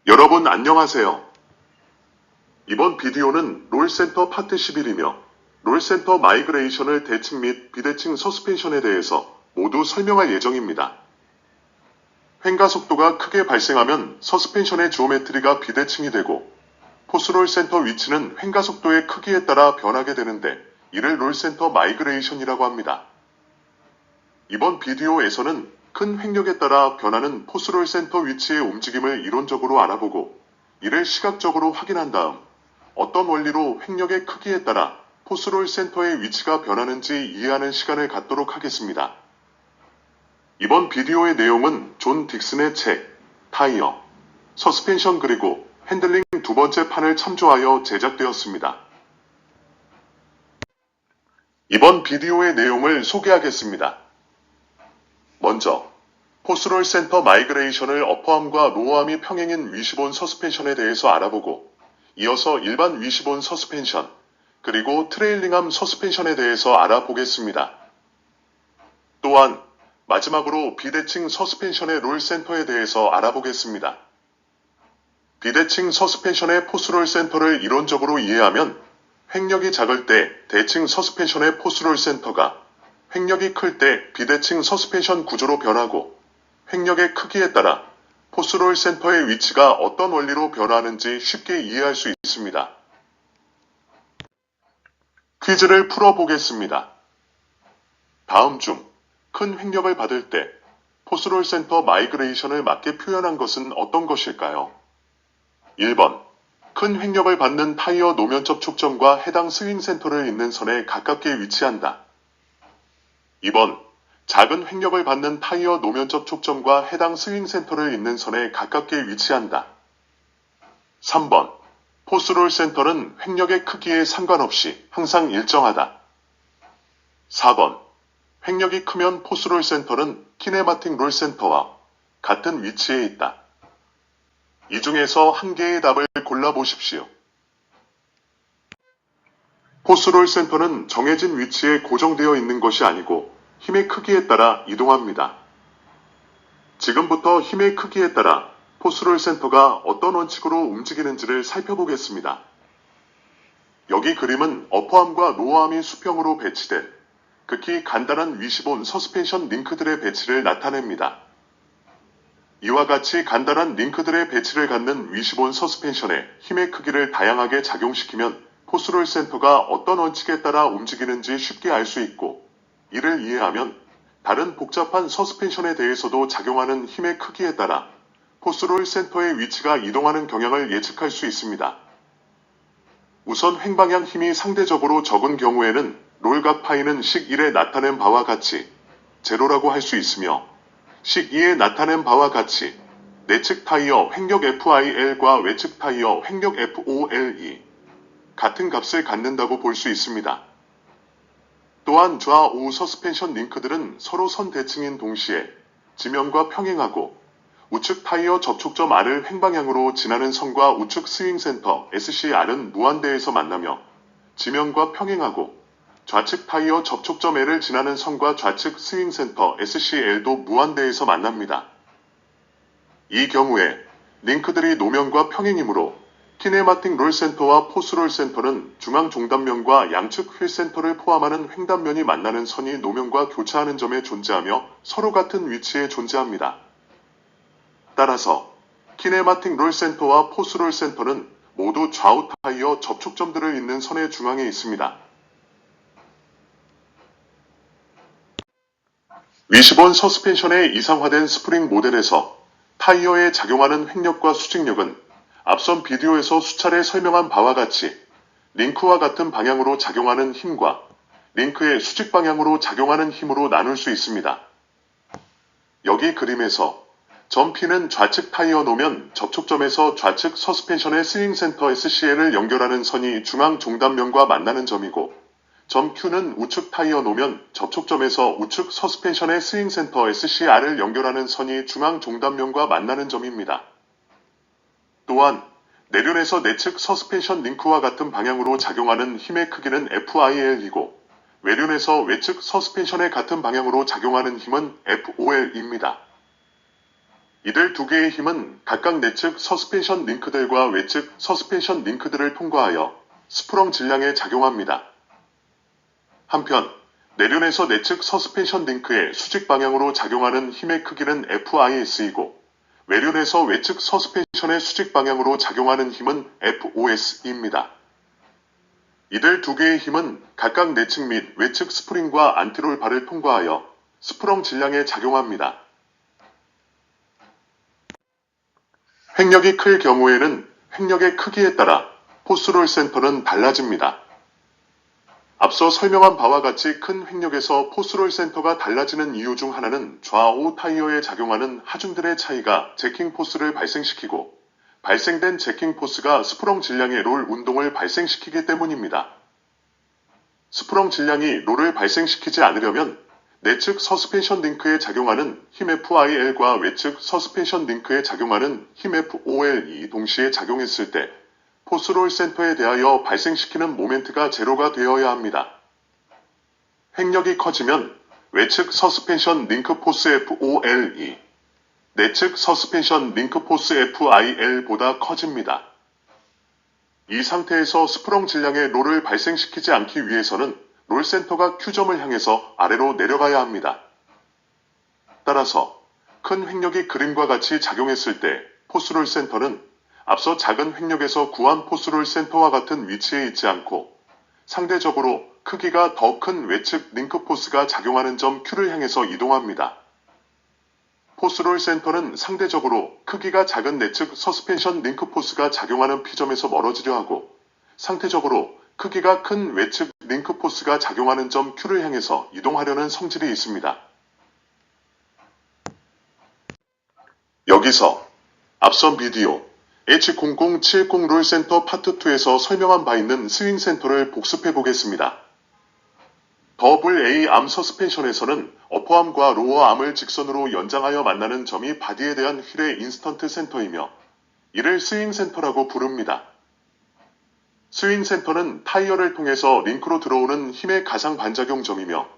여러분 안녕하세요. 이번 비디오는 롤센터 파트 11이며 롤센터 마이그레이션을 대칭 및 비대칭 서스펜션에 대해서 모두 설명할 예정입니다. 횡가 속도가 크게 발생하면 서스펜션의 지오메트리가 비대칭이 되고 포스롤 센터 위치는 횡가 속도의 크기에 따라 변하게 되는데 이를 롤센터 마이그레이션이라고 합니다. 이번 비디오에서는 큰 횡력에 따라 변하는 포스롤 센터 위치의 움직임을 이론적으로 알아보고 이를 시각적으로 확인한 다음 어떤 원리로 횡력의 크기에 따라 포스롤 센터의 위치가 변하는지 이해하는 시간을 갖도록 하겠습니다. 이번 비디오의 내용은 존 딕슨의 책, 타이어, 서스펜션 그리고 핸들링 두 번째 판을 참조하여 제작되었습니다. 이번 비디오의 내용을 소개하겠습니다. 먼저, 포스롤 센터 마이그레이션을 어퍼암과 로어암이 평행인 위시본 서스펜션에 대해서 알아보고 이어서 일반 위시본 서스펜션, 그리고 트레일링암 서스펜션에 대해서 알아보겠습니다. 또한 마지막으로 비대칭 서스펜션의 롤 센터에 대해서 알아보겠습니다. 비대칭 서스펜션의 포스롤 센터를 이론적으로 이해하면 횡력이 작을 때 대칭 서스펜션의 포스롤 센터가 횡력이 클 때 비대칭 서스펜션 구조로 변하고 횡력의 크기에 따라 포스롤 센터의 위치가 어떤 원리로 변하는지 쉽게 이해할 수 있습니다. 퀴즈를 풀어보겠습니다. 다음 중 큰 횡력을 받을 때 포스롤 센터 마이그레이션을 맞게 표현한 것은 어떤 것일까요? 1번. 큰 횡력을 받는 타이어 노면 접촉점과 해당 스윙 센터를 잇는 선에 가깝게 위치한다. 2번. 작은 횡력을 받는 타이어 노면 접촉점과 해당 스윙 센터를 잇는 선에 가깝게 위치한다. 3번. 포스롤 센터는 횡력의 크기에 상관없이 항상 일정하다. 4번. 횡력이 크면 포스롤 센터는 키네마틱 롤 센터와 같은 위치에 있다. 이 중에서 한 개의 답을 골라보십시오. 포스롤 센터는 정해진 위치에 고정되어 있는 것이 아니고 힘의 크기에 따라 이동합니다. 지금부터 힘의 크기에 따라 포스롤 센터가 어떤 원칙으로 움직이는지를 살펴보겠습니다. 여기 그림은 어퍼암과 로어암이 수평으로 배치된 극히 간단한 위시본 서스펜션 링크들의 배치를 나타냅니다. 이와 같이 간단한 링크들의 배치를 갖는 위시본 서스펜션에 힘의 크기를 다양하게 작용시키면 포스롤 센터가 어떤 원칙에 따라 움직이는지 쉽게 알 수 있고 이를 이해하면 다른 복잡한 서스펜션에 대해서도 작용하는 힘의 크기에 따라 포스롤 센터의 위치가 이동하는 경향을 예측할 수 있습니다. 우선 횡방향 힘이 상대적으로 적은 경우에는 롤각 파이는 식 1에 나타낸 바와 같이 제로라고 할 수 있으며 식 2에 나타낸 바와 같이 내측 타이어 횡력 FIL과 외측 타이어 횡력 FOL이 같은 값을 갖는다고 볼 수 있습니다. 또한 좌우 서스펜션 링크들은 서로 선 대칭인 동시에 지면과 평행하고 우측 타이어 접촉점 R을 횡방향으로 지나는 선과 우측 스윙 센터 SCR은 무한대에서 만나며 지면과 평행하고 좌측 타이어 접촉점 L을 지나는 선과 좌측 스윙 센터 SCL도 무한대에서 만납니다. 이 경우에 링크들이 노면과 평행이므로 키네마틱 롤 센터와 포스롤 센터는 중앙 종단면과 양측 휠 센터를 포함하는 횡단면이 만나는 선이 노면과 교차하는 점에 존재하며 서로 같은 위치에 존재합니다. 따라서 키네마틱 롤 센터와 포스롤 센터는 모두 좌우 타이어 접촉점들을 잇는 선의 중앙에 있습니다. 위시본 서스펜션의 이상화된 스프링 모델에서 타이어에 작용하는 횡력과 수직력은 앞선 비디오에서 수차례 설명한 바와 같이 링크와 같은 방향으로 작용하는 힘과 링크의 수직 방향으로 작용하는 힘으로 나눌 수 있습니다. 여기 그림에서 점 P는 좌측 타이어 노면 접촉점에서 좌측 서스펜션의 스윙 센터 SCL을 연결하는 선이 중앙 종단면과 만나는 점이고 점 Q는 우측 타이어 노면 접촉점에서 우측 서스펜션의 스윙 센터 SCR을 연결하는 선이 중앙 종단면과 만나는 점입니다. 또한 내륜에서 내측 서스펜션 링크와 같은 방향으로 작용하는 힘의 크기는 FIL이고 외륜에서 외측 서스펜션의 같은 방향으로 작용하는 힘은 FOL입니다. 이들 두 개의 힘은 각각 내측 서스펜션 링크들과 외측 서스펜션 링크들을 통과하여 스프렁 질량에 작용합니다. 한편 내륜에서 내측 서스펜션 링크의 수직 방향으로 작용하는 힘의 크기는 FIS이고 외륜에서 외측 서스펜션의 수직 방향으로 작용하는 힘은 FOS입니다. 이들 두 개의 힘은 각각 내측 및 외측 스프링과 안티롤 발을 통과하여 스프렁 질량에 작용합니다. 횡력이 클 경우에는 횡력의 크기에 따라 포스롤 센터는 달라집니다. 앞서 설명한 바와 같이 큰 횡력에서 포스롤 센터가 달라지는 이유 중 하나는 좌우 타이어에 작용하는 하중들의 차이가 제킹 포스를 발생시키고 발생된 제킹 포스가 스프렁 질량의 롤 운동을 발생시키기 때문입니다. 스프렁 질량이 롤을 발생시키지 않으려면 내측 서스펜션 링크에 작용하는 힘 FIL과 외측 서스펜션 링크에 작용하는 힘 FOL이 동시에 작용했을 때 포스롤 센터에 대하여 발생시키는 모멘트가 제로가 되어야 합니다. 횡력이 커지면 외측 서스펜션 링크 포스 FOL이 내측 서스펜션 링크 포스 FIL보다 커집니다. 이 상태에서 스프렁 질량의 롤을 발생시키지 않기 위해서는 롤 센터가 Q점을 향해서 아래로 내려가야 합니다. 따라서 큰 횡력이 그림과 같이 작용했을 때 포스롤 센터는 앞서 작은 횡력에서 구한 포스롤 센터와 같은 위치에 있지 않고 상대적으로 크기가 더 큰 외측 링크 포스가 작용하는 점 Q를 향해서 이동합니다. 포스롤 센터는 상대적으로 크기가 작은 내측 서스펜션 링크 포스가 작용하는 P점에서 멀어지려 하고 상대적으로 크기가 큰 외측 링크 포스가 작용하는 점 Q를 향해서 이동하려는 성질이 있습니다. 여기서 앞선 비디오 H0070 롤 센터 파트 2에서 설명한 바 있는 스윙 센터를 복습해 보겠습니다. AA 암 서스펜션에서는 어퍼암과 로어암을 직선으로 연장하여 만나는 점이 바디에 대한 휠의 인스턴트 센터이며 이를 스윙 센터라고 부릅니다. 스윙 센터는 타이어를 통해서 링크로 들어오는 힘의 가상 반작용 점이며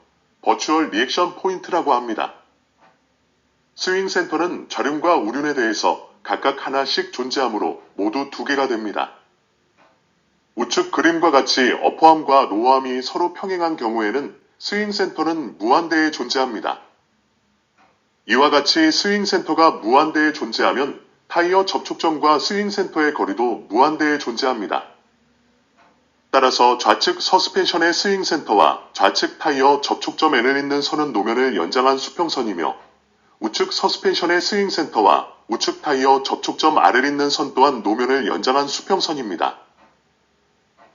버추얼 리액션 포인트라고 합니다. 스윙 센터는 좌륜과 우륜에 대해서 각각 하나씩 존재하므로 모두 두 개가 됩니다. 우측 그림과 같이 어퍼암과 로어암이 서로 평행한 경우에는 스윙 센터는 무한대에 존재합니다. 이와 같이 스윙 센터가 무한대에 존재하면 타이어 접촉점과 스윙 센터의 거리도 무한대에 존재합니다. 따라서 좌측 서스펜션의 스윙 센터와 좌측 타이어 접촉점 N을 잇는 선은 노면을 연장한 수평선이며 우측 서스펜션의 스윙 센터와 우측 타이어 접촉점 R을 잇는 선 또한 노면을 연장한 수평선입니다.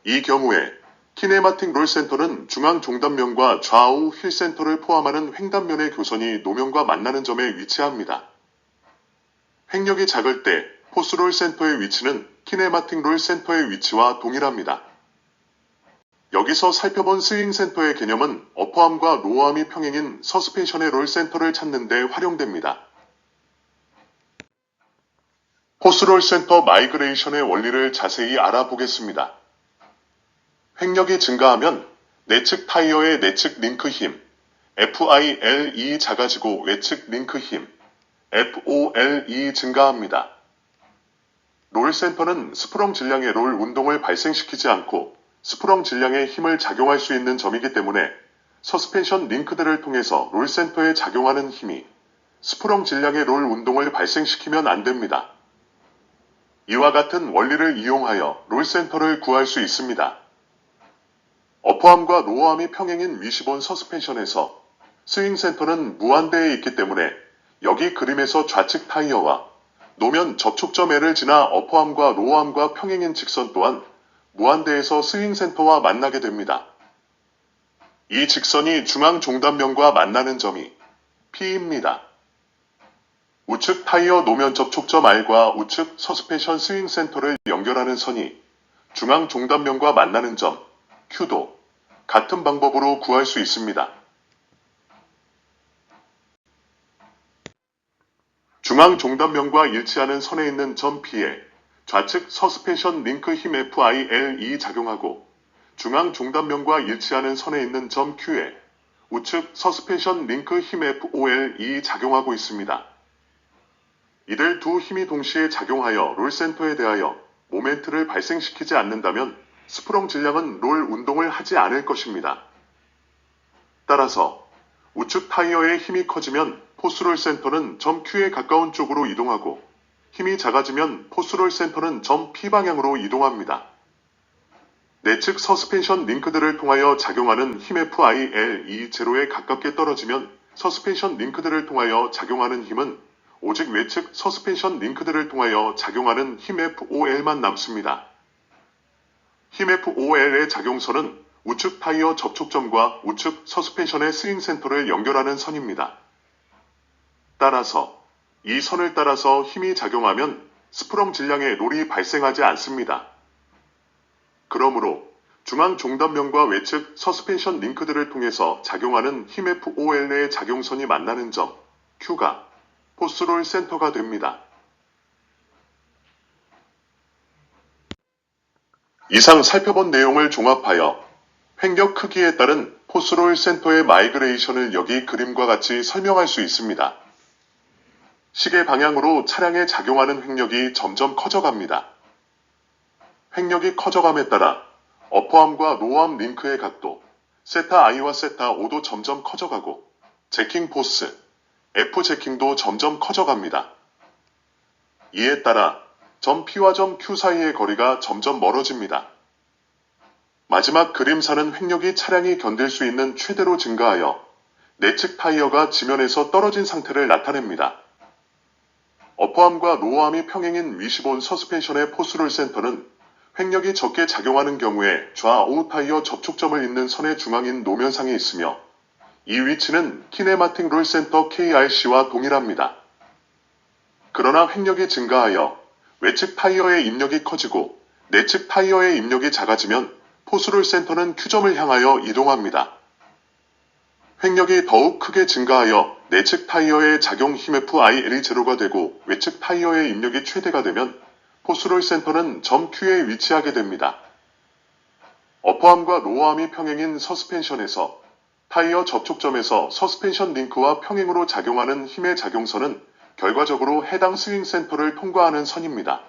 이 경우에 키네마틱 롤 센터는 중앙 종단면과 좌우 휠 센터를 포함하는 횡단면의 교선이 노면과 만나는 점에 위치합니다. 횡력이 작을 때 포스롤 센터의 위치는 키네마틱 롤 센터의 위치와 동일합니다. 여기서 살펴본 스윙 센터의 개념은 어퍼암과 로어암이 평행인 서스펜션의 롤 센터를 찾는 데 활용됩니다. 포스롤 센터 마이그레이션의 원리를 자세히 알아보겠습니다. 횡력이 증가하면 내측 타이어의 내측 링크 힘 FIL이 작아지고 외측 링크 힘 FOL이 증가합니다. 롤 센터는 스프렁 질량의 롤 운동을 발생시키지 않고 스프렁 질량의 힘을 작용할 수 있는 점이기 때문에 서스펜션 링크들을 통해서 롤 센터에 작용하는 힘이 스프렁 질량의 롤 운동을 발생시키면 안 됩니다. 이와 같은 원리를 이용하여 롤 센터를 구할 수 있습니다. 어퍼암과 로어암이 평행인 위시본 서스펜션에서 스윙 센터는 무한대에 있기 때문에 여기 그림에서 좌측 타이어와 노면 접촉점 L을 지나 어퍼암과 로어암과 평행인 직선 또한 무한대에서 스윙 센터와 만나게 됩니다. 이 직선이 중앙 종단면과 만나는 점이 P입니다. 우측 타이어 노면 접촉점 R과 우측 서스펜션 스윙 센터를 연결하는 선이 중앙 종단면과 만나는 점 Q도 같은 방법으로 구할 수 있습니다. 중앙 종단면과 일치하는 선에 있는 점 P에 좌측 서스펜션 링크 힘 FIL이 작용하고 중앙 종단면과 일치하는 선에 있는 점 Q에 우측 서스펜션 링크 힘 FOL이 작용하고 있습니다. 이들 두 힘이 동시에 작용하여 롤센터에 대하여 모멘트를 발생시키지 않는다면 스프렁 질량은 롤 운동을 하지 않을 것입니다. 따라서 우측 타이어의 힘이 커지면 포스롤 센터는 점 Q에 가까운 쪽으로 이동하고 힘이 작아지면 포스롤 센터는 점 P 방향으로 이동합니다. 내측 서스펜션 링크들을 통하여 작용하는 힘 FIL이 제로에 가깝게 떨어지면 서스펜션 링크들을 통하여 작용하는 힘은 오직 외측 서스펜션 링크들을 통하여 작용하는 힘 FOL만 남습니다. 힘 FOL의 작용선은 우측 타이어 접촉점과 우측 서스펜션의 스윙 센터를 연결하는 선입니다. 따라서 이 선을 따라서 힘이 작용하면 스프렁 질량의 롤이 발생하지 않습니다. 그러므로 중앙 종단면과 외측 서스펜션 링크들을 통해서 작용하는 힘 FOL의 작용선이 만나는 점 Q가 포스롤 센터가 됩니다. 이상 살펴본 내용을 종합하여 횡격 크기에 따른 포스롤 센터의 마이그레이션을 여기 그림과 같이 설명할 수 있습니다. 시계 방향으로 차량에 작용하는 횡력이 점점 커져갑니다. 횡력이 커져감에 따라 어퍼암과 로어암 링크의 각도, 세타 I와 세타 O도 점점 커져가고 제킹 포스, F 제킹도 점점 커져갑니다. 이에 따라 점 P와 점 Q 사이의 거리가 점점 멀어집니다. 마지막 그림사는 횡력이 차량이 견딜 수 있는 최대로 증가하여 내측 타이어가 지면에서 떨어진 상태를 나타냅니다. 어퍼암과 로어암이 평행인 위시본 서스펜션의 포스롤 센터는 횡력이 적게 작용하는 경우에 좌우 타이어 접촉점을 잇는 선의 중앙인 노면상에 있으며 이 위치는 키네마틱 롤 센터 KRC와 동일합니다. 그러나 횡력이 증가하여 외측 타이어의 입력이 커지고 내측 타이어의 입력이 작아지면 포스롤 센터는 Q점을 향하여 이동합니다. 횡력이 더욱 크게 증가하여 내측 타이어의 작용 힘 FIL이 제로가 되고 외측 타이어의 입력이 최대가 되면 포스롤 센터는 점 Q에 위치하게 됩니다. 어퍼암과 로어암이 평행인 서스펜션에서 타이어 접촉점에서 서스펜션 링크와 평행으로 작용하는 힘의 작용선은 결과적으로 해당 스윙 센터를 통과하는 선입니다.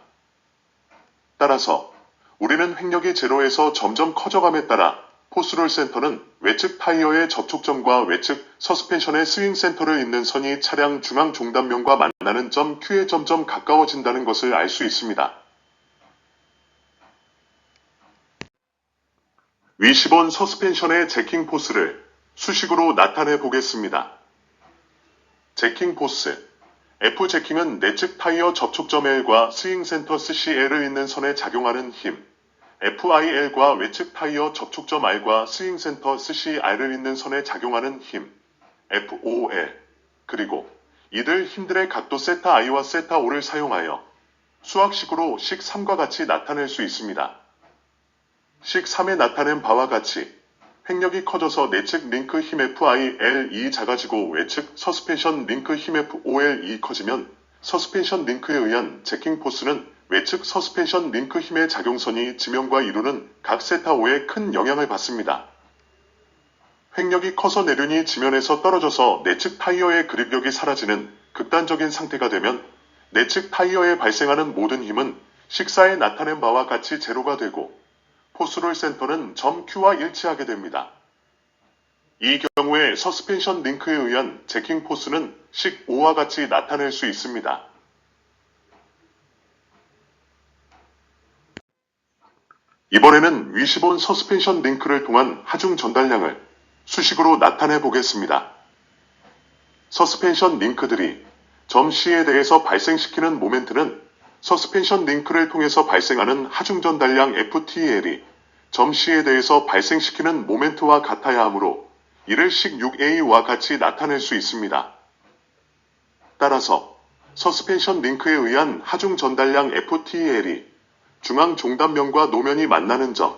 따라서 우리는 횡력이 제로에서 점점 커져감에 따라 포스롤 센터는 외측 타이어의 접촉점과 외측 서스펜션의 스윙 센터를 잇는 선이 차량 중앙 종단면과 만나는 점 Q에 점점 가까워진다는 것을 알 수 있습니다. 위시본 서스펜션의 제킹 포스를 수식으로 나타내 보겠습니다. 제킹 포스 F 제킹은 내측 타이어 접촉점 L과 스윙 센터 CL을 잇는 선에 작용하는 힘, FIL과 외측 타이어 접촉점 R과 스윙 센터 CR을 잇는 선에 작용하는 힘, FOL, 그리고 이들 힘들의 각도 세타 I와 세타 O를 사용하여 수학식으로 식 3과 같이 나타낼 수 있습니다. 식 3에 나타낸 바와 같이 횡력이 커져서 내측 링크 힘 FIL이 작아지고 외측 서스펜션 링크 힘 FOL이 커지면 서스펜션 링크에 의한 제킹 포스는 외측 서스펜션 링크 힘의 작용선이 지면과 이루는 각 세타 O에 큰 영향을 받습니다. 횡력이 커서 내륜이 지면에서 떨어져서 내측 타이어의 그립력이 사라지는 극단적인 상태가 되면 내측 타이어에 발생하는 모든 힘은 식사에 나타낸 바와 같이 제로가 되고 포스롤 센터는 점 Q와 일치하게 됩니다. 이 경우에 서스펜션 링크에 의한 제킹 포스는 식 5와 같이 나타낼 수 있습니다. 이번에는 위시본 서스펜션 링크를 통한 하중 전달량을 수식으로 나타내 보겠습니다. 서스펜션 링크들이 점 C에 대해서 발생시키는 모멘트는 서스펜션 링크를 통해서 발생하는 하중 전달량 FTL이 점 C에 대해서 발생시키는 모멘트와 같아야 하므로 이를 식 6A와 같이 나타낼 수 있습니다. 따라서 서스펜션 링크에 의한 하중 전달량 FTL이 중앙 종단면과 노면이 만나는 점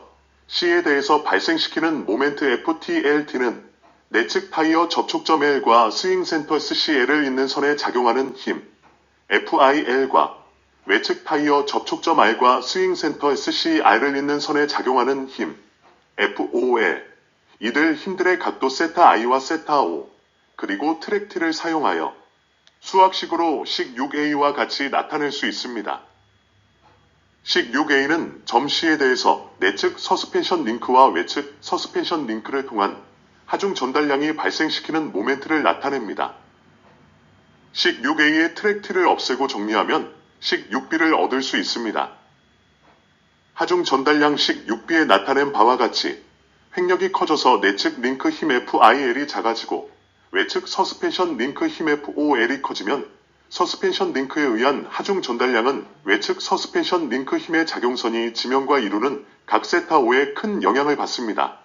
C에 대해서 발생시키는 모멘트 FTLT는 내측 타이어 접촉점 L과 스윙 센터 SCL을 잇는 선에 작용하는 힘 FIL과 외측 타이어 접촉점 R과 스윙 센터 SCR을 잇는 선에 작용하는 힘 FOL 이들 힘들의 각도 세타 I와 세타 O 그리고 트랙 T를 사용하여 수학식으로 식 6a와 같이 나타낼 수 있습니다. 식 6a는 점 C에 대해서 내측 서스펜션 링크와 외측 서스펜션 링크를 통한 하중 전달량이 발생시키는 모멘트를 나타냅니다. 식 6a의 트랙 T를 없애고 정리하면 식 6b를 얻을 수 있습니다. 하중 전달량 식 6b에 나타낸 바와 같이 횡력이 커져서 내측 링크 힘 FIL이 작아지고 외측 서스펜션 링크 힘 FOL이 커지면 서스펜션 링크에 의한 하중 전달량은 외측 서스펜션 링크 힘의 작용선이 지면과 이루는 각 세타 O에 큰 영향을 받습니다.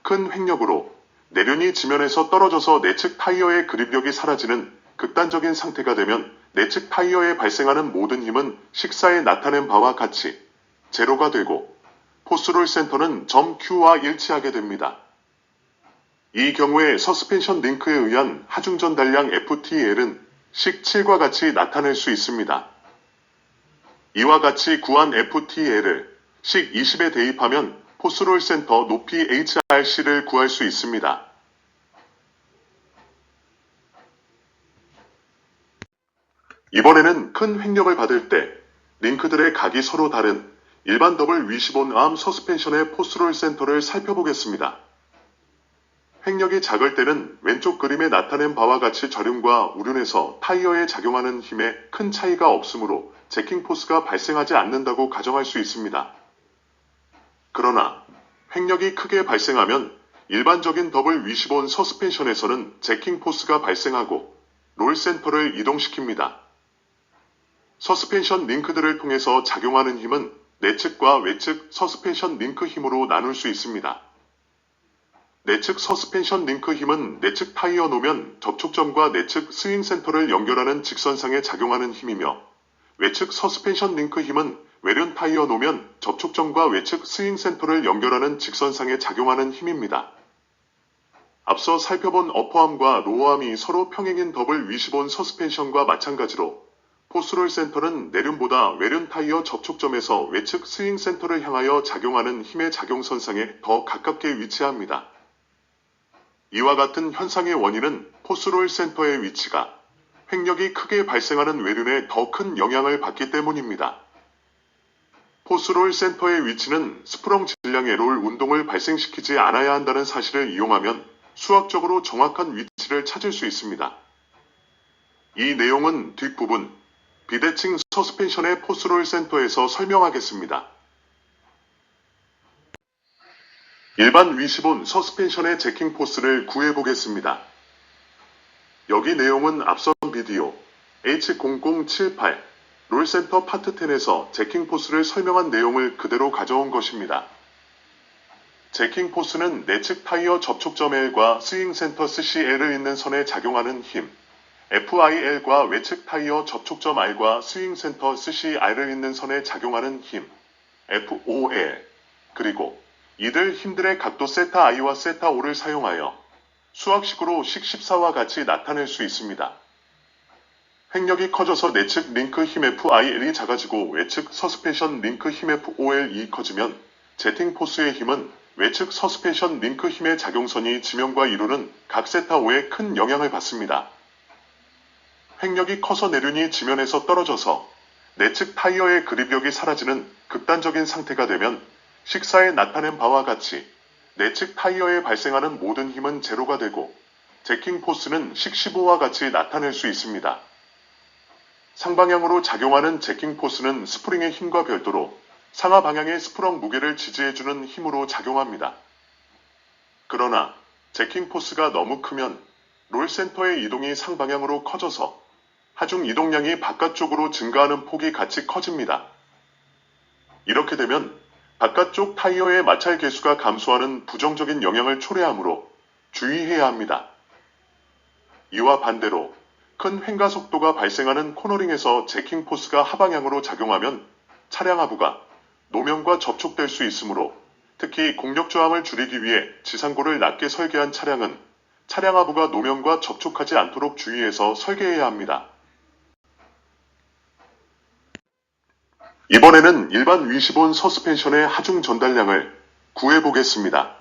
큰 횡력으로 내륜이 지면에서 떨어져서 내측 타이어의 그립력이 사라지는 극단적인 상태가 되면 내측 타이어에 발생하는 모든 힘은 식사에 나타낸 바와 같이 제로가 되고 포스롤 센터는 점 Q와 일치하게 됩니다. 이 경우에 서스펜션 링크에 의한 하중 전달량 FTL은 식 7과 같이 나타낼 수 있습니다. 이와 같이 구한 FTL을 식 20에 대입하면 포스롤 센터 높이 HRC를 구할 수 있습니다. 이번에는 큰 횡력을 받을 때 링크들의 각이 서로 다른 일반 더블 위시본 암 서스펜션의 포스롤 센터를 살펴보겠습니다. 횡력이 작을 때는 왼쪽 그림에 나타낸 바와 같이 저륜과 우륜에서 타이어에 작용하는 힘에 큰 차이가 없으므로 제킹 포스가 발생하지 않는다고 가정할 수 있습니다. 그러나 횡력이 크게 발생하면 일반적인 더블 위시본 서스펜션에서는 제킹 포스가 발생하고 롤 센터를 이동시킵니다. 서스펜션 링크들을 통해서 작용하는 힘은 내측과 외측 서스펜션 링크 힘으로 나눌 수 있습니다. 내측 서스펜션 링크 힘은 내측 타이어 노면 접촉점과 내측 스윙 센터를 연결하는 직선상에 작용하는 힘이며 외측 서스펜션 링크 힘은 외륜 타이어 노면 접촉점과 외측 스윙 센터를 연결하는 직선상에 작용하는 힘입니다. 앞서 살펴본 어퍼암과 로어암이 서로 평행인 더블 위시본 서스펜션과 마찬가지로 포스롤 센터는 내륜보다 외륜 타이어 접촉점에서 외측 스윙 센터를 향하여 작용하는 힘의 작용선상에 더 가깝게 위치합니다. 이와 같은 현상의 원인은 포스롤 센터의 위치가 횡력이 크게 발생하는 외륜에 더 큰 영향을 받기 때문입니다. 포스롤 센터의 위치는 스프렁 질량의 롤 운동을 발생시키지 않아야 한다는 사실을 이용하면 수학적으로 정확한 위치를 찾을 수 있습니다. 이 내용은 뒷부분 비대칭 서스펜션의 포스롤 센터에서 설명하겠습니다. 일반 위시본 서스펜션의 제킹 포스를 구해보겠습니다. 여기 내용은 앞선 비디오 H0078 롤센터 파트 10에서 제킹 포스를 설명한 내용을 그대로 가져온 것입니다. 제킹 포스는 내측 타이어 접촉점 L과 스윙 센터 CCL을 잇는 선에 작용하는 힘, FIL과 외측 타이어 접촉점 R과 스윙 센터 CCR을 잇는 선에 작용하는 힘, FOL, 그리고 이들 힘들의 각도 세타 I와 세타 O를 사용하여 수학식으로 식 14와 같이 나타낼 수 있습니다. 횡력이 커져서 내측 링크 힘 FIL이 작아지고 외측 서스펜션 링크 힘 FOL이 커지면 제팅 포스의 힘은 외측 서스펜션 링크 힘의 작용선이 지면과 이루는 각 세타 O에 큰 영향을 받습니다. 횡력이 커서 내륜이 지면에서 떨어져서 내측 타이어의 그립력이 사라지는 극단적인 상태가 되면 식사에 나타낸 바와 같이 내측 타이어에 발생하는 모든 힘은 제로가 되고 제킹 포스는 식 15와 같이 나타낼 수 있습니다. 상방향으로 작용하는 제킹 포스는 스프링의 힘과 별도로 상하 방향의 스프렁 무게를 지지해주는 힘으로 작용합니다. 그러나 제킹 포스가 너무 크면 롤 센터의 이동이 상방향으로 커져서 하중 이동량이 바깥쪽으로 증가하는 폭이 같이 커집니다. 이렇게 되면 바깥쪽 타이어의 마찰 계수가 감소하는 부정적인 영향을 초래하므로 주의해야 합니다. 이와 반대로 큰 횡가 속도가 발생하는 코너링에서 제킹 포스가 하방향으로 작용하면 차량 하부가 노면과 접촉될 수 있으므로 특히 공력 저항을 줄이기 위해 지상고를 낮게 설계한 차량은 차량 하부가 노면과 접촉하지 않도록 주의해서 설계해야 합니다. 이번에는 일반 위시본 서스펜션의 하중 전달량을 구해보겠습니다.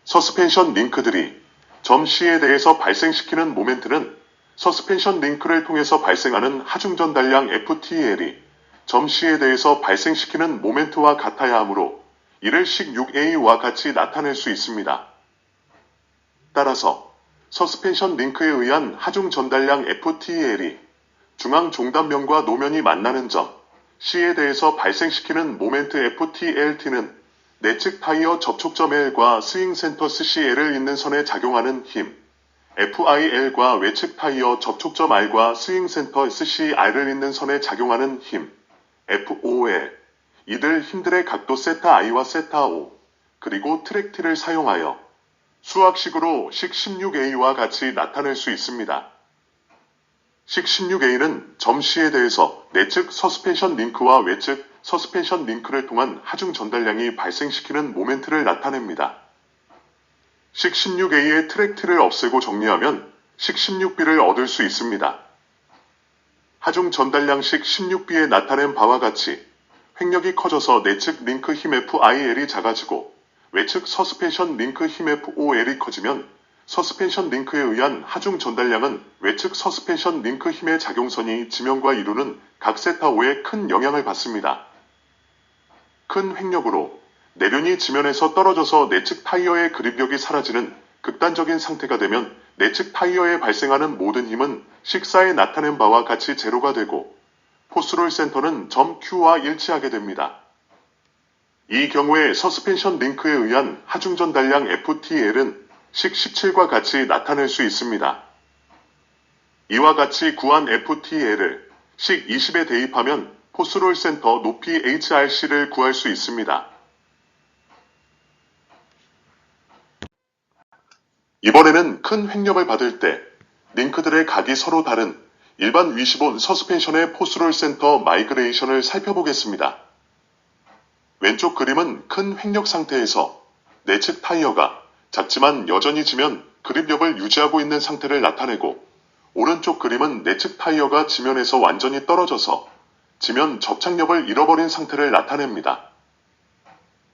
서스펜션 링크들이 점 C에 대해서 발생시키는 모멘트는 서스펜션 링크를 통해서 발생하는 하중 전달량 FTL이 점 C에 대해서 발생시키는 모멘트와 같아야 하므로 이를 식 6A와 같이 나타낼 수 있습니다. 따라서 서스펜션 링크에 의한 하중 전달량 FTL이 중앙 종단면과 노면이 만나는 점 C에 대해서 발생시키는 모멘트 FTLT는 내측 타이어 접촉점 L과 스윙 센터 SCL을 잇는 선에 작용하는 힘 FIL과 외측 타이어 접촉점 R과 스윙 센터 SCR을 잇는 선에 작용하는 힘 FOL 이들 힘들의 각도 세타 I와 세타 O 그리고 트랙 T를 사용하여 수학식으로 식 16A와 같이 나타낼 수 있습니다. 식 16A는 점 C에 대해서 내측 서스펜션 링크와 외측 서스펜션 링크를 통한 하중 전달량이 발생시키는 모멘트를 나타냅니다. 식 16A의 트랙 T를 없애고 정리하면 식 16B를 얻을 수 있습니다. 하중 전달량식 16B에 나타낸 바와 같이 횡력이 커져서 내측 링크 힘 FIL이 작아지고 외측 서스펜션 링크 힘 FOL이 커지면 서스펜션 링크에 의한 하중 전달량은 외측 서스펜션 링크 힘의 작용선이 지면과 이루는 각 세타 O에 큰 영향을 받습니다. 큰 횡력으로 내륜이 지면에서 떨어져서 내측 타이어의 그립력이 사라지는 극단적인 상태가 되면 내측 타이어에 발생하는 모든 힘은 식사에 나타낸 바와 같이 제로가 되고 포스롤 센터는 점 Q와 일치하게 됩니다. 이 경우에 서스펜션 링크에 의한 하중 전달량 FTL은 식 17과 같이 나타낼 수 있습니다. 이와 같이 구한 FTL을 식 20에 대입하면 포스롤 센터 높이 HRC를 구할 수 있습니다. 이번에는 큰 횡력을 받을 때 링크들의 각이 서로 다른 일반 위시본 서스펜션의 포스롤 센터 마이그레이션을 살펴보겠습니다. 왼쪽 그림은 큰 횡력 상태에서 내측 타이어가 작지만 여전히 지면 그립력을 유지하고 있는 상태를 나타내고 오른쪽 그림은 내측 타이어가 지면에서 완전히 떨어져서 지면 접착력을 잃어버린 상태를 나타냅니다.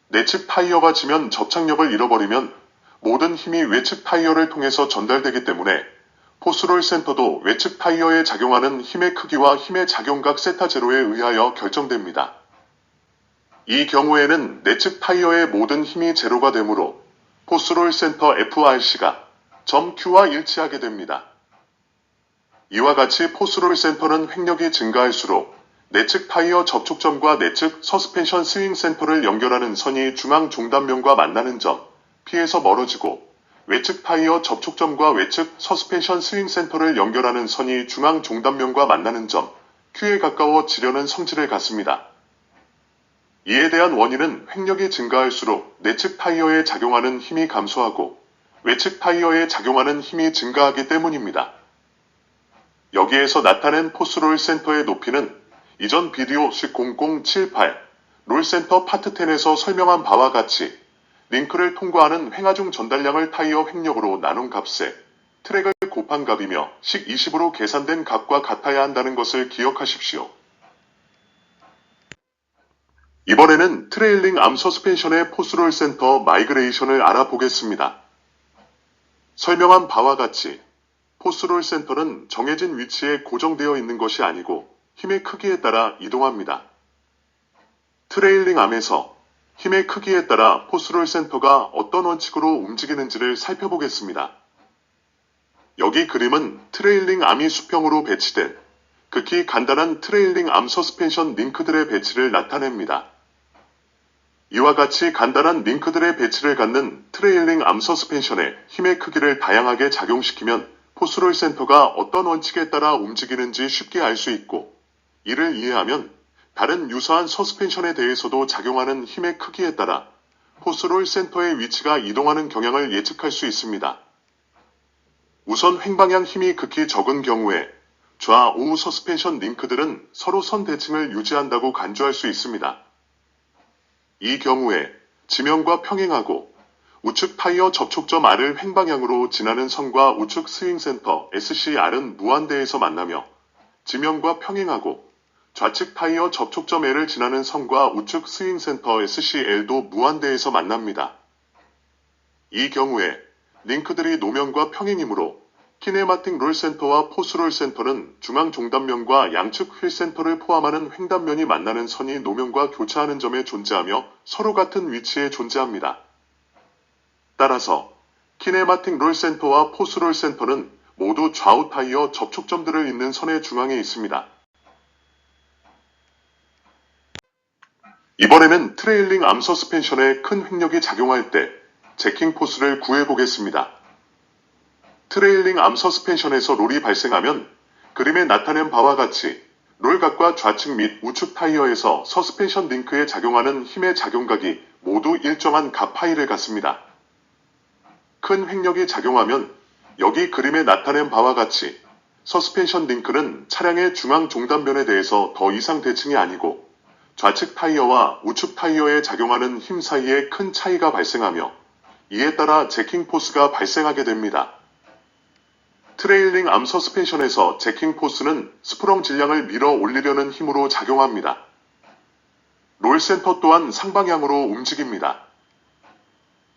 내측 타이어가 지면 접착력을 잃어버리면 모든 힘이 외측 타이어를 통해서 전달되기 때문에 포스롤 센터도 외측 타이어에 작용하는 힘의 크기와 힘의 작용각 세타 제로에 의하여 결정됩니다. 이 경우에는 내측 타이어의 모든 힘이 제로가 되므로 포스롤 센터 FRC가 점 Q와 일치하게 됩니다. 이와 같이 포스롤 센터는 횡력이 증가할수록 내측 타이어 접촉점과 내측 서스펜션 스윙 센터를 연결하는 선이 중앙 종단면과 만나는 점 P에서 멀어지고 외측 타이어 접촉점과 외측 서스펜션 스윙 센터를 연결하는 선이 중앙 종단면과 만나는 점 Q에 가까워지려는 성질을 갖습니다. 이에 대한 원인은 횡력이 증가할수록 내측 타이어에 작용하는 힘이 감소하고 외측 타이어에 작용하는 힘이 증가하기 때문입니다. 여기에서 나타낸 포스롤 센터의 높이는 이전 비디오 0078 롤센터 파트 10에서 설명한 바와 같이 링크를 통과하는 횡하중 전달량을 타이어 횡력으로 나눈 값에 트랙을 곱한 값이며 식 20으로 계산된 값과 같아야 한다는 것을 기억하십시오. 이번에는 트레일링 암 서스펜션의 포스롤 센터 마이그레이션을 알아보겠습니다. 설명한 바와 같이 포스롤 센터는 정해진 위치에 고정되어 있는 것이 아니고 힘의 크기에 따라 이동합니다. 트레일링 암에서 힘의 크기에 따라 포스롤 센터가 어떤 원칙으로 움직이는지를 살펴보겠습니다. 여기 그림은 트레일링 암이 수평으로 배치된 극히 간단한 트레일링 암 서스펜션 링크들의 배치를 나타냅니다. 이와 같이 간단한 링크들의 배치를 갖는 트레일링 암 서스펜션에 힘의 크기를 다양하게 작용시키면 포스롤 센터가 어떤 원칙에 따라 움직이는지 쉽게 알 수 있고 이를 이해하면 다른 유사한 서스펜션에 대해서도 작용하는 힘의 크기에 따라 포스롤 센터의 위치가 이동하는 경향을 예측할 수 있습니다. 우선 횡방향 힘이 극히 적은 경우에 좌우 서스펜션 링크들은 서로 선 대칭을 유지한다고 간주할 수 있습니다. 이 경우에 지면과 평행하고 우측 타이어 접촉점 R을 횡방향으로 지나는 선과 우측 스윙센터 SCR은 무한대에서 만나며 지면과 평행하고 좌측 타이어 접촉점 L을 지나는 선과 우측 스윙센터 SCL도 무한대에서 만납니다. 이 경우에 링크들이 노면과 평행이므로 키네마틱 롤 센터와 포스 롤 센터는 중앙 종단면과 양측 휠 센터를 포함하는 횡단면이 만나는 선이 노면과 교차하는 점에 존재하며 서로 같은 위치에 존재합니다. 따라서 키네마틱 롤 센터와 포스 롤 센터는 모두 좌우 타이어 접촉점들을 잇는 선의 중앙에 있습니다. 이번에는 트레일링 암 서스펜션에 큰 횡력이 작용할 때 제킹 포스를 구해보겠습니다. 트레일링 암 서스펜션에서 롤이 발생하면 그림에 나타낸 바와 같이 롤각과 좌측 및 우측 타이어에서 서스펜션 링크에 작용하는 힘의 작용각이 모두 일정한 각 파이를 갖습니다. 큰 횡력이 작용하면 여기 그림에 나타낸 바와 같이 서스펜션 링크는 차량의 중앙 종단면에 대해서 더 이상 대칭이 아니고 좌측 타이어와 우측 타이어에 작용하는 힘 사이에 큰 차이가 발생하며 이에 따라 제킹 포스가 발생하게 됩니다. 트레일링 암 서스펜션에서 제킹 포스는 스프렁 질량을 밀어 올리려는 힘으로 작용합니다. 롤 센터 또한 상방향으로 움직입니다.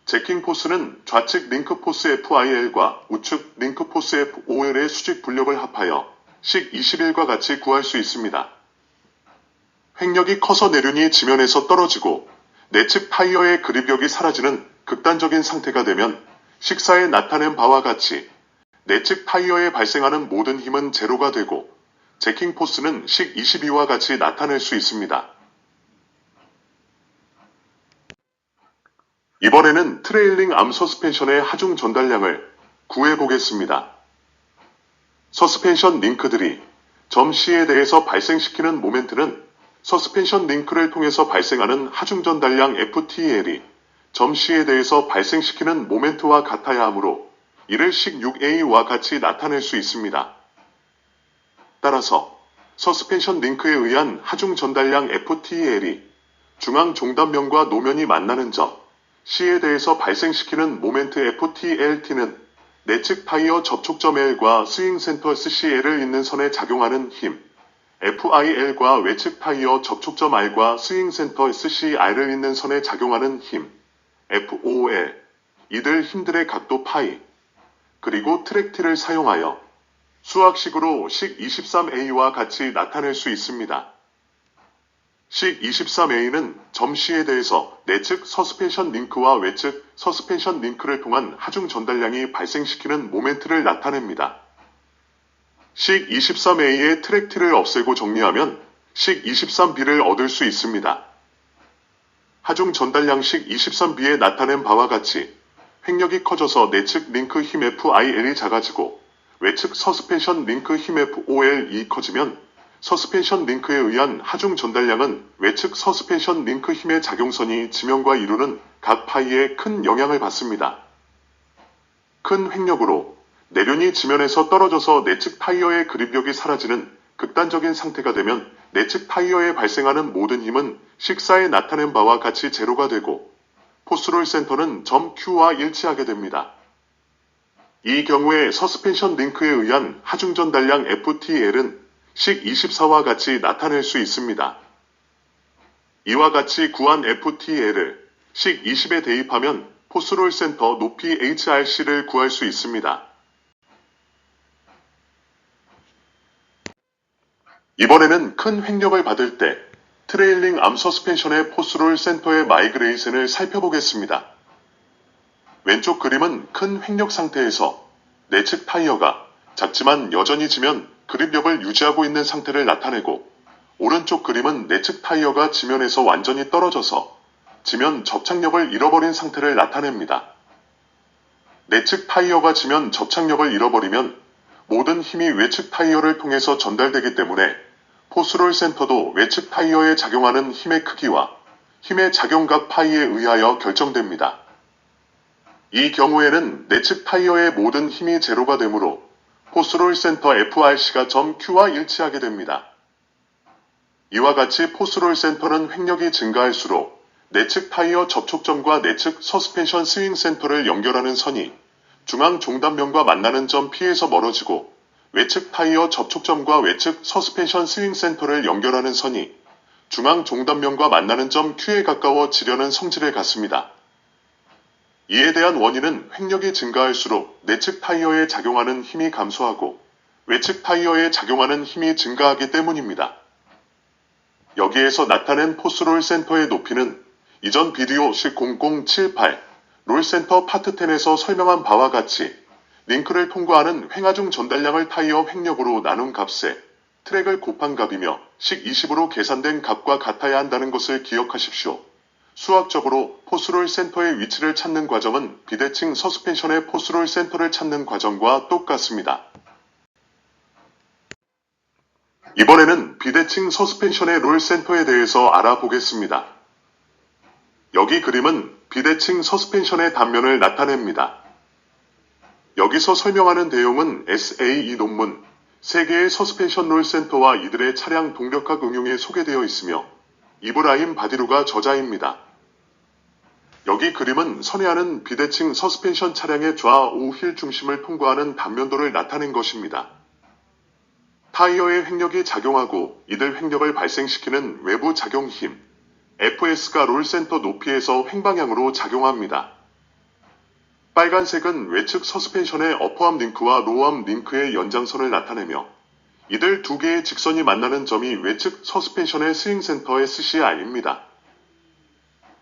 제킹 포스는 좌측 링크 포스 FIL과 우측 링크 포스 FOL의 수직 분력을 합하여 식 21과 같이 구할 수 있습니다. 횡력이 커서 내륜이 지면에서 떨어지고 내측 타이어의 그립력이 사라지는 극단적인 상태가 되면 식사에 나타낸 바와 같이 내측 타이어에 발생하는 모든 힘은 제로가 되고 제킹 포스는 식 22와 같이 나타낼 수 있습니다. 이번에는 트레일링 암 서스펜션의 하중 전달량을 구해보겠습니다. 서스펜션 링크들이 점 C에 대해서 발생시키는 모멘트는 서스펜션 링크를 통해서 발생하는 하중 전달량 FTL이 점 C에 대해서 발생시키는 모멘트와 같아야 하므로 이를 식 6A와 같이 나타낼 수 있습니다. 따라서 서스펜션 링크에 의한 하중 전달량 FTL이 중앙 종단면과 노면이 만나는 점 C에 대해서 발생시키는 모멘트 FTLT는 내측 타이어 접촉점 L과 스윙 센터 SCL을 잇는 선에 작용하는 힘 FIL과 외측 타이어 접촉점 R과 스윙 센터 SCR을 잇는 선에 작용하는 힘 FOL 이들 힘들의 각도 파이 그리고 트랙 T를 사용하여 수학식으로 식 23A와 같이 나타낼 수 있습니다. 식 23A는 점 C에 대해서 내측 서스펜션 링크와 외측 서스펜션 링크를 통한 하중 전달량이 발생시키는 모멘트를 나타냅니다. 식 23A의 트랙 T를 없애고 정리하면 식 23B를 얻을 수 있습니다. 하중 전달량식 23B에 나타낸 바와 같이 횡력이 커져서 내측 링크 힘 FIL이 작아지고 외측 서스펜션 링크 힘 FOL이 커지면 서스펜션 링크에 의한 하중 전달량은 외측 서스펜션 링크 힘의 작용선이 지면과 이루는 각 파이에 큰 영향을 받습니다. 큰 횡력으로 내륜이 지면에서 떨어져서 내측 타이어의 그립력이 사라지는 극단적인 상태가 되면 내측 타이어에 발생하는 모든 힘은 식사에 나타낸 바와 같이 제로가 되고 포스롤 센터는 점 Q와 일치하게 됩니다. 이 경우에 서스펜션 링크에 의한 하중 전달량 FTL은 식 24와 같이 나타낼 수 있습니다. 이와 같이 구한 FTL을 식 20에 대입하면 포스롤 센터 높이 HRC를 구할 수 있습니다. 이번에는 큰 횡력을 받을 때 트레일링 암 서스펜션의 포스롤 센터의 마이그레이션을 살펴보겠습니다. 왼쪽 그림은 큰 횡력 상태에서 내측 타이어가 작지만 여전히 지면 그립력을 유지하고 있는 상태를 나타내고 오른쪽 그림은 내측 타이어가 지면에서 완전히 떨어져서 지면 접착력을 잃어버린 상태를 나타냅니다. 내측 타이어가 지면 접착력을 잃어버리면 모든 힘이 외측 타이어를 통해서 전달되기 때문에 포스롤 센터도 외측 타이어에 작용하는 힘의 크기와 힘의 작용각 파이에 의하여 결정됩니다. 이 경우에는 내측 타이어의 모든 힘이 제로가 되므로 포스롤 센터 FRC가 점 Q와 일치하게 됩니다. 이와 같이 포스롤 센터는 횡력이 증가할수록 내측 타이어 접촉점과 내측 서스펜션 스윙 센터를 연결하는 선이 중앙 종단면과 만나는 점 P에서 멀어지고 외측 타이어 접촉점과 외측 서스펜션 스윙 센터를 연결하는 선이 중앙 종단면과 만나는 점 Q에 가까워지려는 성질을 갖습니다. 이에 대한 원인은 횡력이 증가할수록 내측 타이어에 작용하는 힘이 감소하고 외측 타이어에 작용하는 힘이 증가하기 때문입니다. 여기에서 나타낸 포스롤 센터의 높이는 이전 비디오 10.078 롤센터 파트 10에서 설명한 바와 같이 링크를 통과하는 횡하중 전달량을 타이어 횡력으로 나눈 값에 트랙을 곱한 값이며 10-20으로 계산된 값과 같아야 한다는 것을 기억하십시오. 수학적으로 포스롤 센터의 위치를 찾는 과정은 비대칭 서스펜션의 포스롤 센터를 찾는 과정과 똑같습니다. 이번에는 비대칭 서스펜션의 롤 센터에 대해서 알아보겠습니다. 여기 그림은 비대칭 서스펜션의 단면을 나타냅니다. 여기서 설명하는 내용은 SAE 논문, 세계의 서스펜션 롤 센터와 이들의 차량 동력학 응용에 소개되어 있으며 이브라임 바디루가 저자입니다. 여기 그림은 선회하는 비대칭 서스펜션 차량의 좌우 휠 중심을 통과하는 단면도를 나타낸 것입니다. 타이어의 횡력이 작용하고 이들 횡력을 발생시키는 외부 작용 힘, FS가 롤센터 높이에서 횡방향으로 작용합니다. 빨간색은 외측 서스펜션의 어퍼암 링크와 로암 링크의 연장선을 나타내며 이들 두 개의 직선이 만나는 점이 외측 서스펜션의 스윙센터 SCR입니다.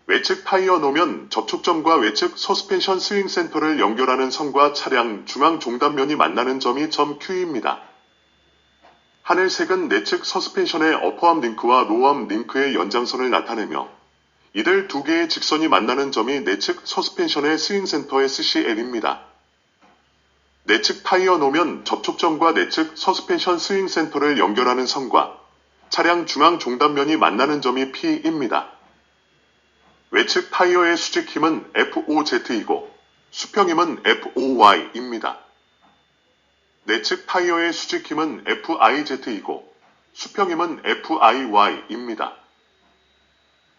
외측 타이어 노면 접촉점과 외측 서스펜션 스윙센터를 연결하는 선과 차량 중앙 종단면이 만나는 점이 점 Q입니다. 하늘색은 내측 서스펜션의 어퍼암 링크와 로암 링크의 연장선을 나타내며 이들 두 개의 직선이 만나는 점이 내측 서스펜션의 스윙센터 SCL입니다. 내측 타이어 노면 접촉점과 내측 서스펜션 스윙센터를 연결하는 선과 차량 중앙 종단면이 만나는 점이 P입니다. 외측 타이어의 수직 힘은 FOZ이고 수평힘은 FOY입니다. 내측 타이어의 수직 힘은 FIZ이고 수평힘은 FIY입니다.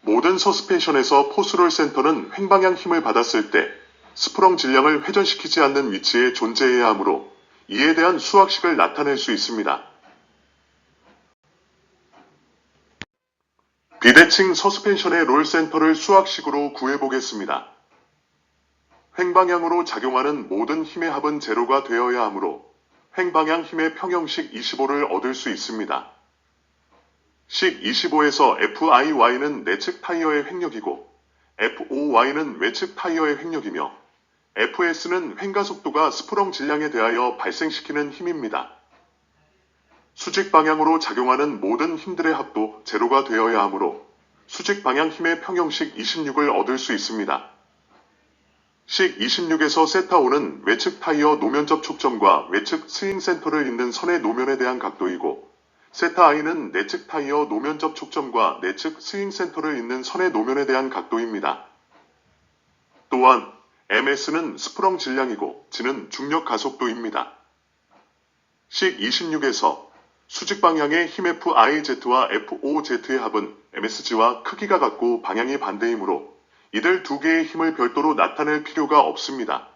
모든 서스펜션에서 포스롤 센터는 횡방향 힘을 받았을 때 스프렁 질량을 회전시키지 않는 위치에 존재해야 하므로 이에 대한 수학식을 나타낼 수 있습니다. 비대칭 서스펜션의 롤 센터를 수학식으로 구해보겠습니다. 횡방향으로 작용하는 모든 힘의 합은 제로가 되어야 하므로 횡방향 힘의 평형식 25를 얻을 수 있습니다. 식 25에서 FIY는 내측 타이어의 횡력이고 FOY는 외측 타이어의 횡력이며 FS는 횡가속도가 스프렁 질량에 대하여 발생시키는 힘입니다. 수직 방향으로 작용하는 모든 힘들의 합도 제로가 되어야 하므로 수직 방향 힘의 평형식 26을 얻을 수 있습니다. 식 26에서 세타5는 외측 타이어 노면 접촉점과 외측 스윙센터를 잇는 선의 노면에 대한 각도이고 세타-i는 내측 타이어 노면 접촉점과 내측 스윙센터를 잇는 선의 노면에 대한 각도입니다. 또한 MS는 스프렁 질량이고 G는 중력 가속도입니다. 식 26에서 수직 방향의 힘 FIZ와 FOZ의 합은 MSG와 크기가 같고 방향이 반대이므로 이들 두 개의 힘을 별도로 나타낼 필요가 없습니다.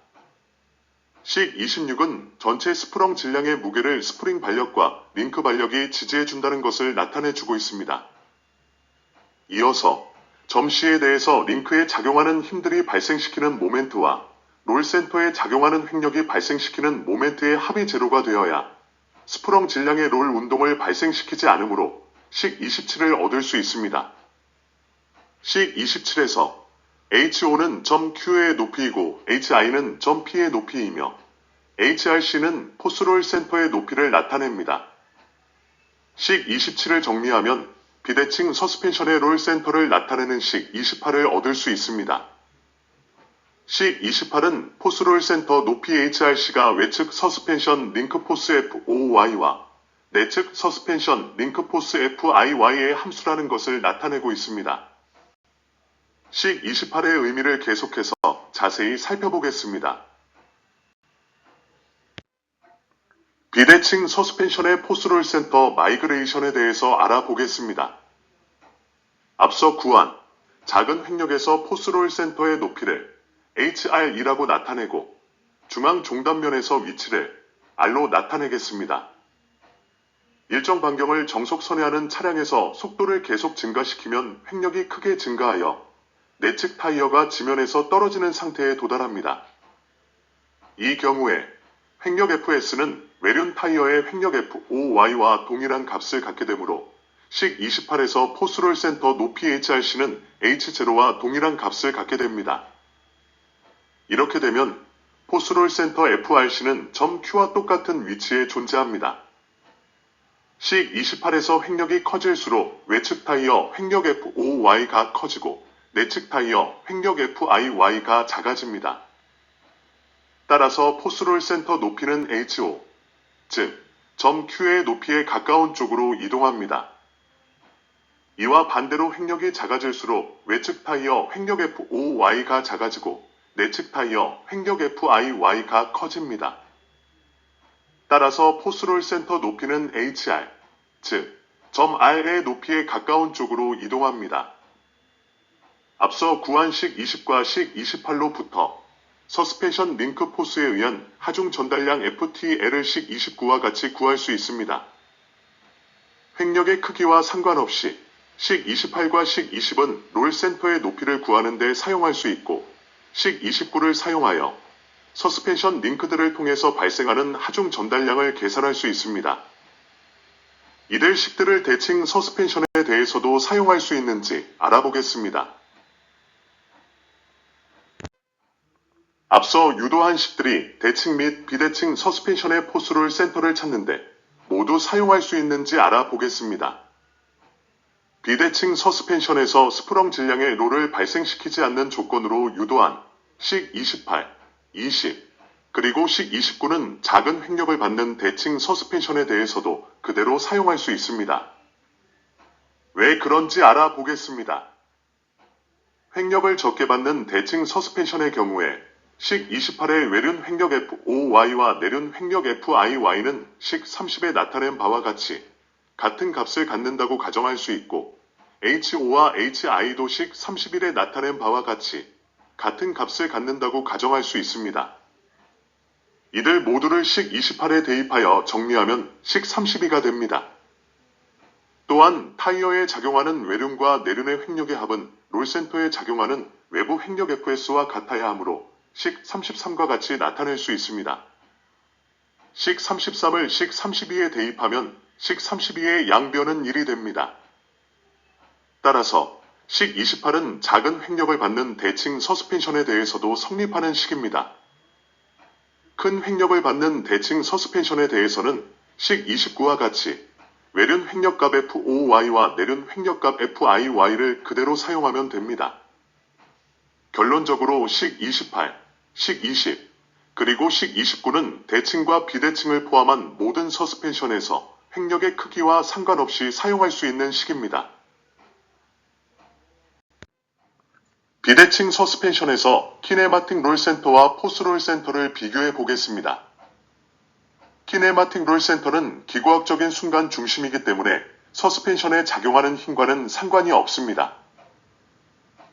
식 26은 전체 스프렁 질량의 무게를 스프링 발력과 링크 발력이 지지해준다는 것을 나타내주고 있습니다. 이어서 점 C에 대해서 링크에 작용하는 힘들이 발생시키는 모멘트와 롤센터에 작용하는 횡력이 발생시키는 모멘트의 합이 제로가 되어야 스프렁 질량의 롤 운동을 발생시키지 않으므로 식 27을 얻을 수 있습니다. 식 27에서 HO는 점 Q의 높이이고 HI는 점 P의 높이이며 HRC는 포스롤 센터의 높이를 나타냅니다. 식 27을 정리하면 비대칭 서스펜션의 롤 센터를 나타내는 식 28을 얻을 수 있습니다. 식 28은 포스롤 센터 높이 HRC가 외측 서스펜션 링크 포스 FOY와 내측 서스펜션 링크 포스 FIY의 함수라는 것을 나타내고 있습니다. 식 28의 의미를 계속해서 자세히 살펴보겠습니다. 비대칭 서스펜션의 포스롤 센터 마이그레이션에 대해서 알아보겠습니다. 앞서 구한 작은 횡력에서 포스롤 센터의 높이를 HR이라고 나타내고 중앙 종단면에서 위치를 R로 나타내겠습니다. 일정 반경을 정속 선회하는 차량에서 속도를 계속 증가시키면 횡력이 크게 증가하여 내측 타이어가 지면에서 떨어지는 상태에 도달합니다. 이 경우에 횡력 FS는 외륜 타이어의 횡력 FOY와 동일한 값을 갖게 되므로 식 28에서 포스롤 센터 높이 HRC는 H0와 동일한 값을 갖게 됩니다. 이렇게 되면 포스롤 센터 FRC는 점 Q와 똑같은 위치에 존재합니다. 식 28에서 횡력이 커질수록 외측 타이어 횡력 FOY가 커지고 내측 타이어 횡력 FIY가 작아집니다. 따라서 포스롤 센터 높이는 HO, 즉, 점 Q의 높이에 가까운 쪽으로 이동합니다. 이와 반대로 횡력이 작아질수록 외측 타이어 횡력 FOY가 작아지고 내측 타이어 횡력 FIY가 커집니다. 따라서 포스롤 센터 높이는 HR, 즉, 점 R의 높이에 가까운 쪽으로 이동합니다. 앞서 구한 식 20과 식 28로부터 서스펜션 링크 포스에 의한 하중 전달량 FTL을 식 29와 같이 구할 수 있습니다. 횡력의 크기와 상관없이 식 28과 식 20은 롤 센터의 높이를 구하는 데 사용할 수 있고 식 29를 사용하여 서스펜션 링크들을 통해서 발생하는 하중 전달량을 계산할 수 있습니다. 이들 식들을 대칭 서스펜션에 대해서도 사용할 수 있는지 알아보겠습니다. 앞서 유도한 식들이 대칭 및 비대칭 서스펜션의 포스롤 센터를 찾는데 모두 사용할 수 있는지 알아보겠습니다. 비대칭 서스펜션에서 스프렁 질량의 롤을 발생시키지 않는 조건으로 유도한 식 28, 20, 그리고 식 29는 작은 횡력을 받는 대칭 서스펜션에 대해서도 그대로 사용할 수 있습니다. 왜 그런지 알아보겠습니다. 횡력을 적게 받는 대칭 서스펜션의 경우에 식 28의 외륜 횡력 FOY와 내륜 횡력 FIY는 식 30에 나타낸 바와 같이 같은 값을 갖는다고 가정할 수 있고 HO와 HI도 식 31에 나타낸 바와 같이 같은 값을 갖는다고 가정할 수 있습니다. 이들 모두를 식 28에 대입하여 정리하면 식 32가 됩니다. 또한 타이어에 작용하는 외륜과 내륜의 횡력의 합은 롤센터에 작용하는 외부 횡력 FS와 같아야 하므로 식 33과 같이 나타낼 수 있습니다. 식 33을 식 32에 대입하면 식 32의 양변은 1이 됩니다. 따라서 식 28은 작은 횡력을 받는 대칭 서스펜션에 대해서도 성립하는 식입니다. 큰 횡력을 받는 대칭 서스펜션에 대해서는 식 29와 같이 외륜 횡력값 FOY와 내륜 횡력값 FIY를 그대로 사용하면 됩니다. 결론적으로 식 28, 식 20, 그리고 식 29는 대칭과 비대칭을 포함한 모든 서스펜션에서 횡력의 크기와 상관없이 사용할 수 있는 식입니다. 비대칭 서스펜션에서 키네마틱 롤 센터와 포스 롤 센터를 비교해 보겠습니다. 키네마틱 롤 센터는 기구학적인 순간 중심이기 때문에 서스펜션에 작용하는 힘과는 상관이 없습니다.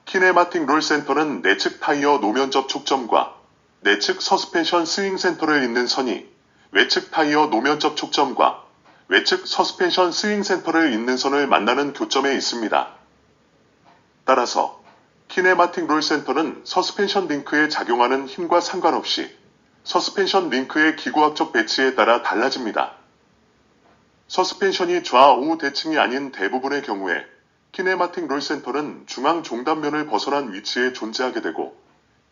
키네마틱 롤 센터는 내측 타이어 노면 접촉점과 내측 서스펜션 스윙 센터를 잇는 선이 외측 타이어 노면 접촉점과 외측 서스펜션 스윙 센터를 잇는 선을 만나는 교점에 있습니다. 따라서 키네마틱 롤 센터는 서스펜션 링크에 작용하는 힘과 상관없이 서스펜션 링크의 기구학적 배치에 따라 달라집니다. 서스펜션이 좌우 대칭이 아닌 대부분의 경우에 키네마틱 롤 센터는 중앙 종단면을 벗어난 위치에 존재하게 되고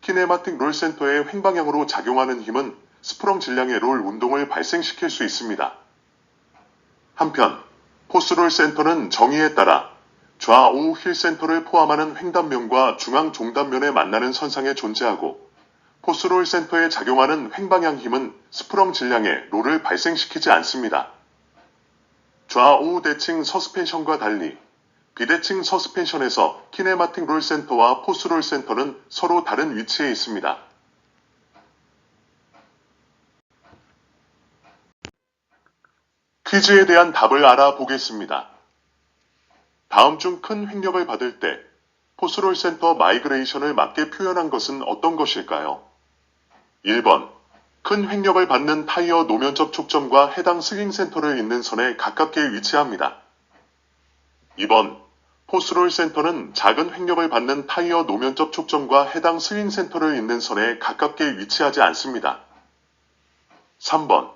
키네마틱 롤 센터의 횡방향으로 작용하는 힘은 스프렁 질량의 롤 운동을 발생시킬 수 있습니다. 한편 포스 롤 센터는 정의에 따라 좌우 힐 센터를 포함하는 횡단면과 중앙 종단면에 만나는 선상에 존재하고 포스 롤 센터에 작용하는 횡방향 힘은 스프렁 질량의 롤을 발생시키지 않습니다. 좌우 대칭 서스펜션과 달리 비대칭 서스펜션에서 키네마틱 롤 센터와 포스 롤 센터는 서로 다른 위치에 있습니다. 퀴즈에 대한 답을 알아보겠습니다. 다음 중 큰 횡력을 받을 때 포스 롤 센터 마이그레이션을 맞게 표현한 것은 어떤 것일까요? 1번. 큰 횡력을 받는 타이어 노면 접촉점과 해당 스윙 센터를 잇는 선에 가깝게 위치합니다. 2번. 포스롤 센터는 작은 횡력을 받는 타이어 노면적 촉점과 해당 스윙 센터를 잇는 선에 가깝게 위치하지 않습니다. 3번.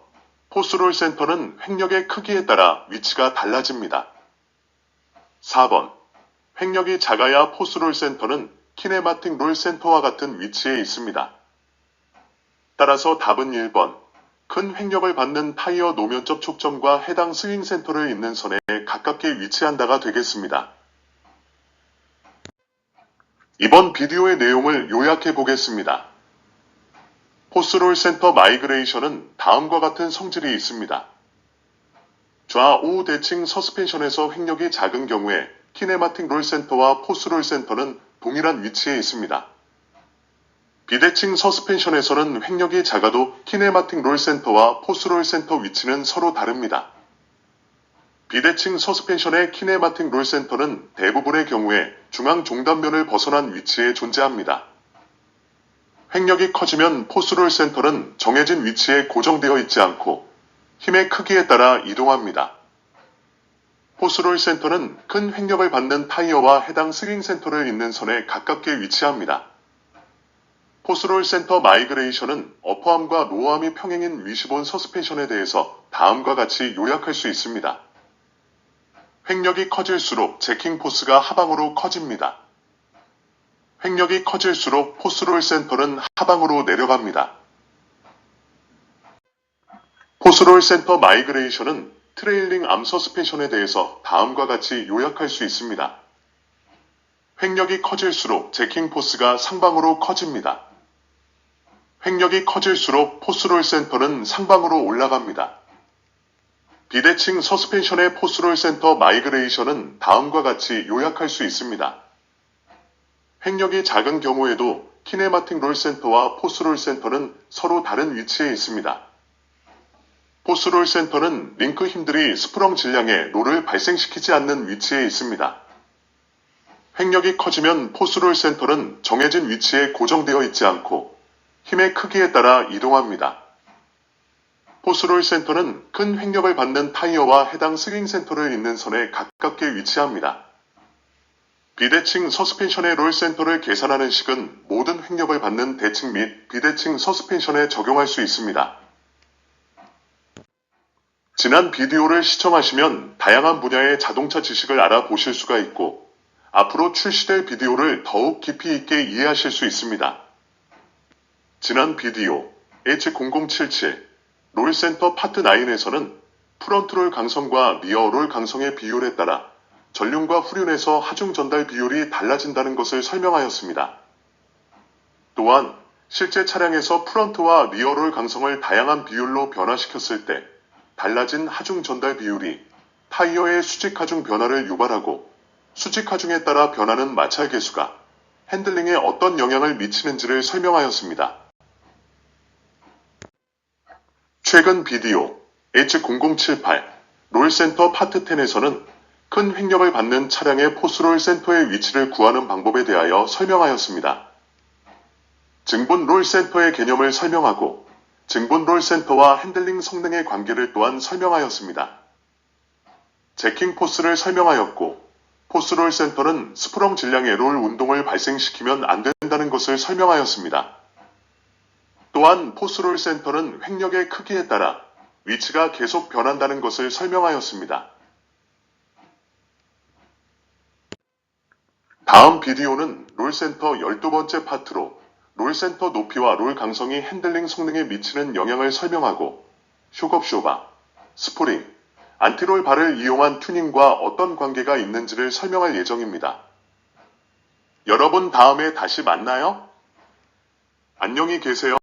포스롤 센터는 횡력의 크기에 따라 위치가 달라집니다. 4번. 횡력이 작아야 포스롤 센터는 키네마틱 롤 센터와 같은 위치에 있습니다. 따라서 답은 1번. 큰 횡력을 받는 타이어 노면적 촉점과 해당 스윙 센터를 잇는 선에 가깝게 위치한다가 되겠습니다. 이번 비디오의 내용을 요약해 보겠습니다. 포스롤 센터 마이그레이션은 다음과 같은 성질이 있습니다. 좌우 대칭 서스펜션에서 횡력이 작은 경우에 키네마틱 롤 센터와 포스롤 센터는 동일한 위치에 있습니다. 비대칭 서스펜션에서는 횡력이 작아도 키네마틱 롤 센터와 포스롤 센터 위치는 서로 다릅니다. 비대칭 서스펜션의 키네마틱 롤 센터는 대부분의 경우에 중앙 종단면을 벗어난 위치에 존재합니다. 횡력이 커지면 포스롤 센터는 정해진 위치에 고정되어 있지 않고 힘의 크기에 따라 이동합니다. 포스롤 센터는 큰 횡력을 받는 타이어와 해당 스윙 센터를 잇는 선에 가깝게 위치합니다. 포스롤 센터 마이그레이션은 어퍼암과 로어암이 평행인 위시본 서스펜션에 대해서 다음과 같이 요약할 수 있습니다. 횡력이 커질수록 제킹 포스가 하방으로 커집니다. 횡력이 커질수록 포스롤 센터는 하방으로 내려갑니다. 포스롤 센터 마이그레이션은 트레일링 암 서스펜션에 대해서 다음과 같이 요약할 수 있습니다. 횡력이 커질수록 제킹 포스가 상방으로 커집니다. 횡력이 커질수록 포스롤 센터는 상방으로 올라갑니다. 비대칭 서스펜션의 포스롤 센터 마이그레이션은 다음과 같이 요약할 수 있습니다. 횡력이 작은 경우에도 키네마틱 롤 센터와 포스롤 센터는 서로 다른 위치에 있습니다. 포스롤 센터는 링크 힘들이 스프렁 질량에 롤을 발생시키지 않는 위치에 있습니다. 횡력이 커지면 포스롤 센터는 정해진 위치에 고정되어 있지 않고 힘의 크기에 따라 이동합니다. 포스롤 센터는 큰 횡력을 받는 타이어와 해당 스윙 센터를 잇는 선에 가깝게 위치합니다. 비대칭 서스펜션의 롤 센터를 계산하는 식은 모든 횡력을 받는 대칭 및 비대칭 서스펜션에 적용할 수 있습니다. 지난 비디오를 시청하시면 다양한 분야의 자동차 지식을 알아보실 수가 있고 앞으로 출시될 비디오를 더욱 깊이 있게 이해하실 수 있습니다. 지난 비디오 H0077 롤센터 파트 9에서는 프런트롤 강성과 리어롤 강성의 비율에 따라 전륜과 후륜에서 하중 전달 비율이 달라진다는 것을 설명하였습니다. 또한 실제 차량에서 프런트와 리어롤 강성을 다양한 비율로 변화시켰을 때 달라진 하중 전달 비율이 타이어의 수직 하중 변화를 유발하고 수직 하중에 따라 변하는 마찰 계수가 핸들링에 어떤 영향을 미치는지를 설명하였습니다. 최근 비디오 H0078 롤센터 파트 10에서는 큰 횡력을 받는 차량의 포스롤 센터의 위치를 구하는 방법에 대하여 설명하였습니다. 증분 롤 센터의 개념을 설명하고 증분 롤 센터와 핸들링 성능의 관계를 또한 설명하였습니다. 제킹 포스를 설명하였고 포스롤 센터는 스프렁 질량의 롤 운동을 발생시키면 안 된다는 것을 설명하였습니다. 또한 포스롤 센터는 횡력의 크기에 따라 위치가 계속 변한다는 것을 설명하였습니다. 다음 비디오는 롤센터 12번째 파트로 롤센터 높이와 롤 강성이 핸들링 성능에 미치는 영향을 설명하고 쇼겁쇼바, 스프링, 안티롤 발을 이용한 튜닝과 어떤 관계가 있는지를 설명할 예정입니다. 여러분 다음에 다시 만나요. 안녕히 계세요.